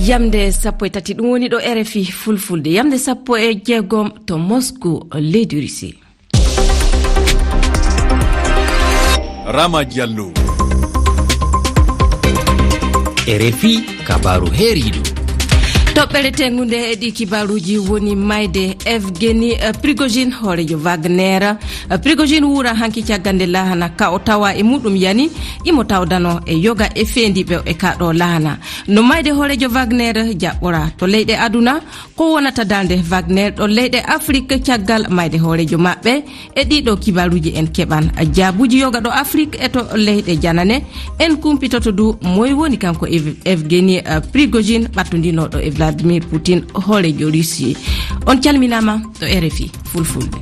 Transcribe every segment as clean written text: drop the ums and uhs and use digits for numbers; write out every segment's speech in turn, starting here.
Yamde sappo e tati ɗum woni ɗo RFI fulfulde. Yamde sappo e jeegom to Moscou leydi Russie. Rama Diallo. RFI kabaru heeriɗo. Toɓɓere tengude heɗi kibaruji woni mayde Evgeny Prigozhin horejo Wagner. Prigozhin wura hanki cagande lahana ka o tawa e muɗum yani imo tawdano e yoga e fendiɓe e kaɗo lahana no mayde horejo Wagner jaɓɓora to leyɗe aduna ko wonata dalde Wagner ɗo leyɗe Afrique caggal mayde horejo maɓɓe e ɗiɗo kibaruji en keɓan jaabuji yoga ɗo Afrique e to leyɗe janane en kumpitoto du moy woni kanko Evgeny Prigozhin ɓattodinoɗo e Vladimir Putin horejo Russie. On calminama to RFI fulfulde.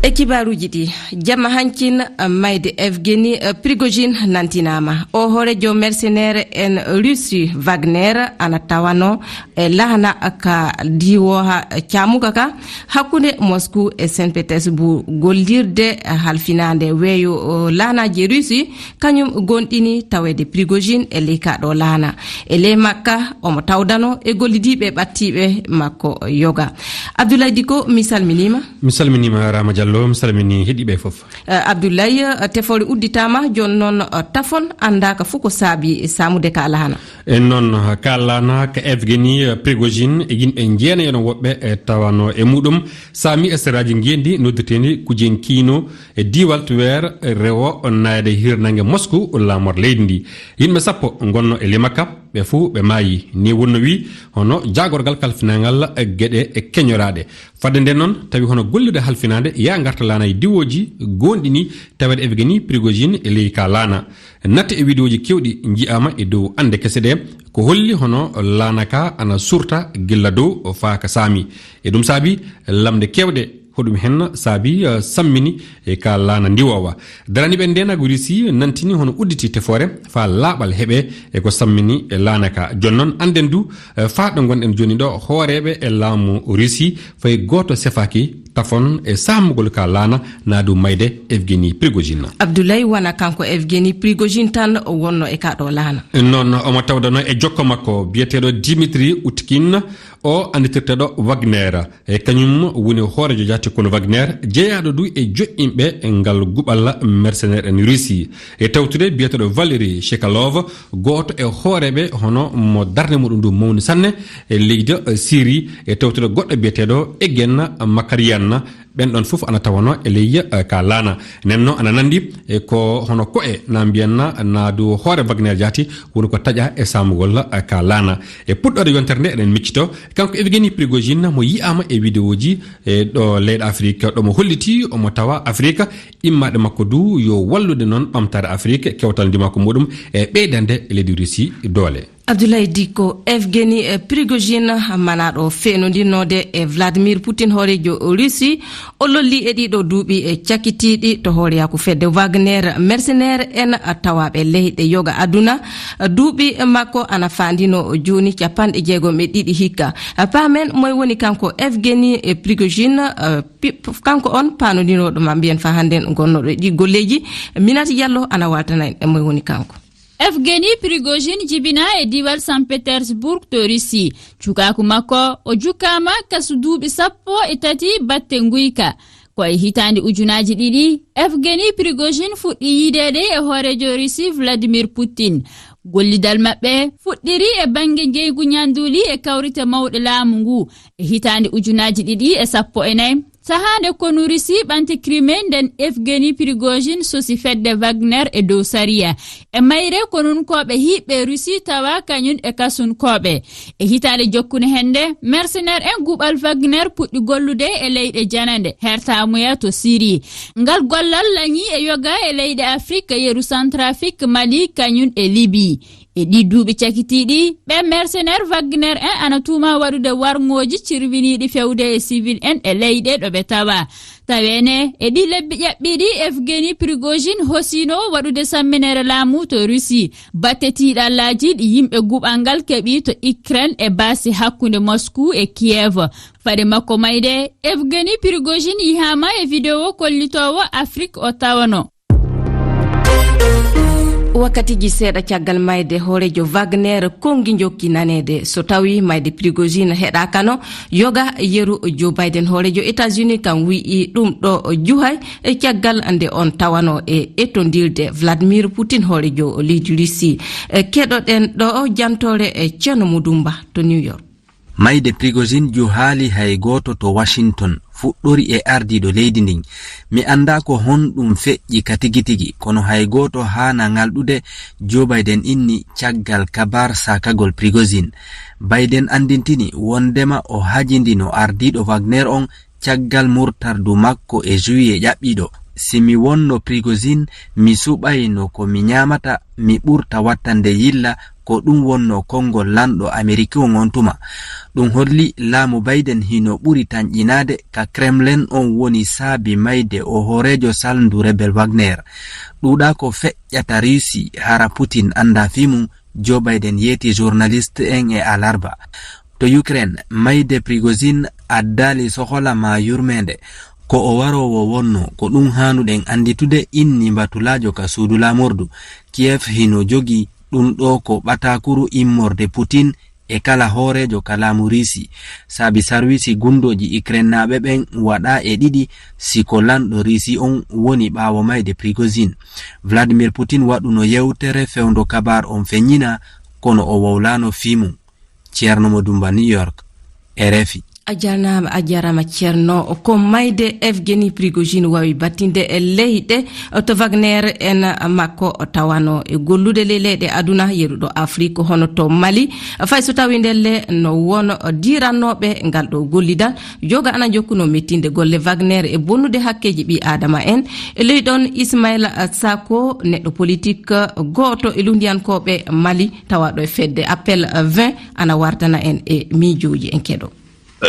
E kibaruji ɗi jamma hankin mayde Evgeny Prigozhin nantinama o horejo mercenaire en Russie Wagner ana tawano e lahana ka diwoha camuka ka hakkunde Moscou e Saint Petersburg gollirde halfinande weeyo lahanaji Russie kañum gonɗini tawede Prigozhin e ley kaɗo lahana e ley makka omo tawdano e gollidiɓe ɓattiɓe makko yoga. Abdoulaye Diko mi salminima Rama Diallo. Mi salmini heɗiɓe fof. Abdoulaye tefore udditama joni noon tafon andaka fof ko saabi samude ka alahana en noon ka alahana ko Evgeny Prigozhin e yimɓe jeenayono woɓɓe e tawano e muɗum sami e seraji ngendi noddeteni kujen kino e diwal to weer rewo nayde hirnangue Moscou lamor leydi ndi yimɓe sappo gonno e limakka ɓe fuu ɓe maayi ni wonno wi hono jagorgal kalfinagal gueɗe e keñoraɗe fadde nden noon tawi hono gollude halfinade ya garta lana e diwoji gonɗi ni tawede Evgeny Prigozhin e ley ka lana natte e vidéoji kewɗi ji'ama e dow ande kese ɗe ko holli hono lana ka ana surta gilla dow faaka saami e ɗum saabi lamde kewɗe hoɗum hen saabi sammini e ka lana ndiwowa daraniɓe ndenago Russie nantini hono udditi tefore fa laaɓal heeɓe e ko sammini e lana ka joni noon anden du fa ɗo gonɗen joni ɗo hooreɓe e laamu Russie fayi goto sefaki tafon e samugol ka lana na du mayde Evgeny Prigozhin. Abdoulaye wana kanko Evgeny Prigozhin tan wonno e kaɗo lana non omo tawdano e jokko makko biyeteɗo Dmitry Utkin o anditirteɗo Wagner e kañum woni hoorejo jati kono Wagner jeeyaɗo du e joƴƴinɓe ngal guɓal mercenaire en Russie e tawtude biyeteɗo Valery Chekalov goto e hooreɓe hono mo darde muɗum du mawni sanne e leydi Syrie e tawtude goɗɗo biyeteɗo Evgen Makarian ben ɗon fof ana tawano e ley ka lana nenno ana nandi e ko hono ko e na mbiyanna na du hoore Wagner jati woni ko taƴa e samugol ka lana e puɗɗode yontere nde eɗen miccito kanko Evgeny Prigozhin mo yiyama e vidéoji e ɗo leyɗe Afrique ɗo mo holliti omo tawa Afrique immade makko du yo wallude noon ɓamtare Afrique kewtal ndimako muɗum e ɓeydande e leydi Russie doole. Abdoulaye Diko Evgeny Prigozhin manaɗo fenodinode e Vladimir Putin horejo Russie o lolli e ɗiɗo duuɓi e cakkitiɗi to hooreyako fedde Wagner mercenaire en tawaɓe leyɗe yoga aduna duuɓi makko ana fandino joni capanɗe jeegom e ɗiɗi hikka pamen moy woni kanko Evgeny Prigozhin kanko on panodinoɗo ma mbiyen fa hannden gonnoɗo e ɗi golleji Minati Diallo ana waltana en moy woni kanko. Evgeny Prigozhin jibina e diwal Saint Petersburg to Russie cukaku makko o jukkama kasu duuɓi 13 batte nguyka ko e hitande ujunaji ɗiɗi Evgeny Prigozhin fuɗɗi yidede e hoorejo Russie Vladimir Putin gollidal maɓɓe fuɗɗiri e bange jeygu nyanduli e kawrite mawɗe laamu ngu e hitande ujunaji ɗiɗi e 14 sahande kono Russie ɓanti Crimée nden Evgeny Prigozhin sosi fedde Wagner e dow sariya e mayre konunkoɓe hiɓɓe Russie tawa kañum e kasunkoɓe e hitande jokkune hende mercenaire en guɓal Wagner puɗɗi gollude e leyɗe janande hertamuya to Syrie ngal gollal lañi e yoga e leyɗe Afrique yeru Centrafrique Mali kañum e Libye e ɗi duuɓi cakitiɗi ɓe mercenaire Wagner en ana tuma waɗude wargoji cirwiniɗi fewde e civil en e leyɗe ɗo ɓe tawa tawene e ɗi lebbi ƴaɓɓiɗi Evgeny Prigozhin hosino waɗude samminere laamu to Russie batte tiiɗallaji ɗi yimɓe guɓal ngal keɓi to Ukraine e basi hakkunde Moscou e Kiev fade makko mayde Evgeny Prigozhin yihama e vidéo kollitowo Afrique o tawano wakkatiji seeɗa caggal mayde hoorejo Wagner kongi jokki nanede so tawi mayde Prigozhin heɗakano yoga yeru Joe Biden hoorejo États-Unis kan wi'i ɗum ɗo juhay e caggal nde on tawano e etondirde Vladimir Putin hoorejo leydi Russie. Keɗoɗen ɗo jantore e Ceerno Mudumba to New York. mayde Prigozhin juhaali hay goto to Washington fuɗɗori e ardiɗo leydi ndin. Mi anda ko honɗum feƴƴi ka tigi kono hay goto hana ngalɗude Joe Biden inni caggal kabar sakagol Prigozhin. Biden andintini wondema o hajindino ardiɗo Wagner on caggal murtardu makko e juillet ƴaɓɓiɗo. Simi wonno Prigozhin mi suɓayno ko mi nyamata mi ɓurta wattande yilla ko ɗum wonno kongol lanɗo Amerikon on tuma. Ɗum holli laamu Biden hino ɓuri tanƴinade ka Kremlin on woni saabi mayde o hoorejo salndu rebel Wagner. ɗuɗa ko feƴƴata Russi hara Putin anda fimu. Joe Biden yeti journaliste en e alarba. To Ukraine mayde Prigozhin addali sohola ma yurmede ko o warowo wonno ko ɗum hanuɗen anditude inni batulajo ka suudu lamordu. Kiev hino jogi ɗum ɗo ko ɓatakuru immorde Putin e kala hoorejo ka laamu Russi. Saabi sarwisi gundoji Ukraine naɓe ɓen waɗa e ɗiɗi siko lanɗo Russi on woni ɓaawo mayde Prigozhin. Vladimir Putin waɗuno yewtere fewndo kabar on feññina kono o wowlano fimu. Ceerno Modumba, New York, RFI. A jarama Ceerno ko mayde Evgeny Prigozhin wawi battinde e leyɗe to Wagner en makko tawano e gollude leyɗe aduna yeruɗo Afrique hono to Mali fay so tawi ndelle no won dirannoɓe ngal ɗo gollidal joga ana jokkuno mettinde golle Wagner e bonnude hakkeji ɓi adama en e leyɗon Ismaila Sako neɗɗo politique goto e lundiyankoɓe Mali tawaɗo e fedde appel 20 ana wartana en e miijoji en keɗo.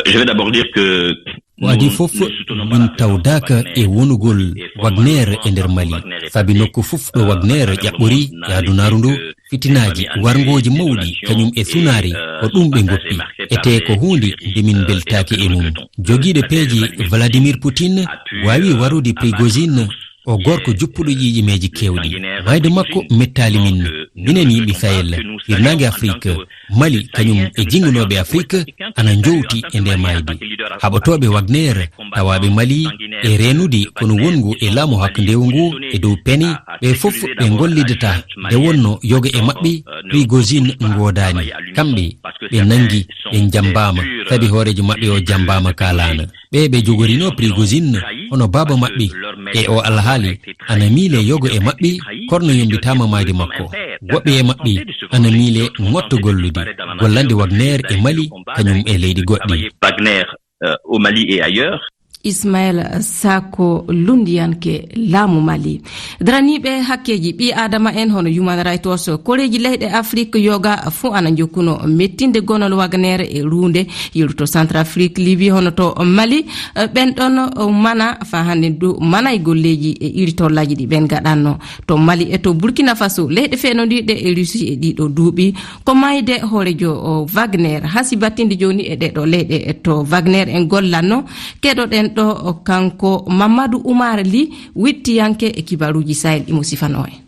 Je vais d'abord dire que wadi fof min tawdaka e wonugol Wagner e nder Mali sabi nokku fof ɗo Wagner ƴaɓɓori yadunaru ndu fitinaji wargoji mawɗi kañum e sunare ko ɗum ɓe goppi ete ko hunde nde min beltaki e mum. Jogiiɗo peeji Vladimir Putin wawi warude Prigozhin o gorko juppuɗo yiƴimeji kewɗi. Mayde makko mettali min minen yimɓe Sahel hirnangue Afrique. Mali kañum e jingunoɓe Afrique ana jowti e nde maydi. Haɓotoɓe Wagner tawaɓe Mali e renude kono wongu e laamu hakkundewu ngu e dow peni ɓe fof ɓe gollidata nde wonno yoga e maɓɓe Prigozhin godani. Kamɓe ɓe nangi ɓe jambama sabi hoorejo maɓɓe o jambama kalana. Ɓe jogorino Prigozhin hono baba maɓɓe e o alhaali ana miile yogo e maɓɓe korno yombitama mayde makko. Woɓɓe e maɓɓe ana miile ngotto gollude gollande Wagner e Mali kañum e leydi goɗɗi. Wagner au Mali et ailleurs. Ismail Sako lundiyanke laamu Mali. Draniɓe hakkeji ɓi adama en hono Human Rights Watch koreji leyɗe Afrique yoga fu ana jokkuno mettinde gonol Wagner e runde yeruto Centrafrique, Libye hono to Mali ɓen ɗon mana fa hande du mana e golleji e iritollaji ɗi ɓen gaɗanno to Mali e to Burkina Faso leyɗe fenodiɗe e Russie e ɗiɗo duuɓi ko mayde hoorejo Wagner hasi battinde joni e ɗeɗo leyɗe to Wagner en gollanno keɗoɗen ɗo kanko Mamadou Oumar Ly wittiyanke e kibaruji Sahel imo sifano en.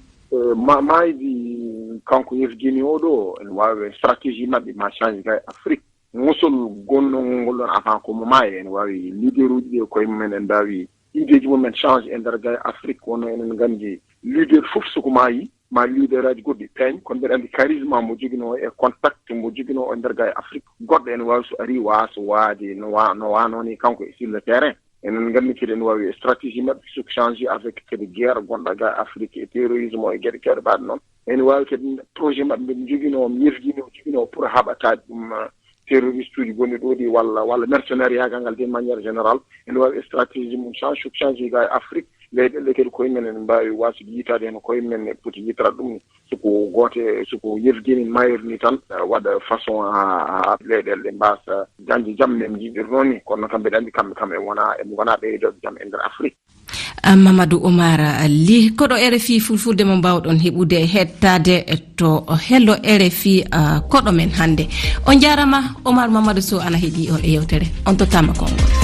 Maydi kanko Evgeny oɗo en wawi stratégie maɓɓe ma change ga Afrique musol gonnol ɗon avant ko mo maayi en wawi leader uji ɗi koye mumen en mbawi ideji mumen change e nder ga Afrique wono enen gandi leader fof soko maayi ma leader aji goɗɗi peeñ kono mbeɗa andi charisme mo jogino e contact mo jogino e nder ga Afrique goɗɗo en wawi so ari waso waade no wanoni kanko e sur le terrain. enen gandi kadi en wawi stratégie maɓɓe soko change avec kadi guerre gonɗa ga Afrique e terrorisme o e gueɗe kewɗe mbaɗe noon en wawi kadi projet maɓɓe ɓe jogino jogino pour haɓatade ɗum terroriste uji gonɗi ɗo ɗi walla mercenariat gangal d'une manière générale en wawi stratégie mum change ga Afrique leyɗele kadi koye men en mbawi wasude yitade hen koye men poti yitrade ɗum soko Evgeny mayirni tan waɗa façon ha leyɗele mbasa dañde jaam ne jiɗir noon ni kono kamɓe andi kamɓe wona ɓeydoɓe jaam e nder Afrique. Mamadou Oumar Ly koɗo RFI fulfulde mo mbawɗon heɓude hettade to hello RFI koɗo men hande on jarama Omar Mamadou Sow ana heeɗi on e yewtere on tottama kongol.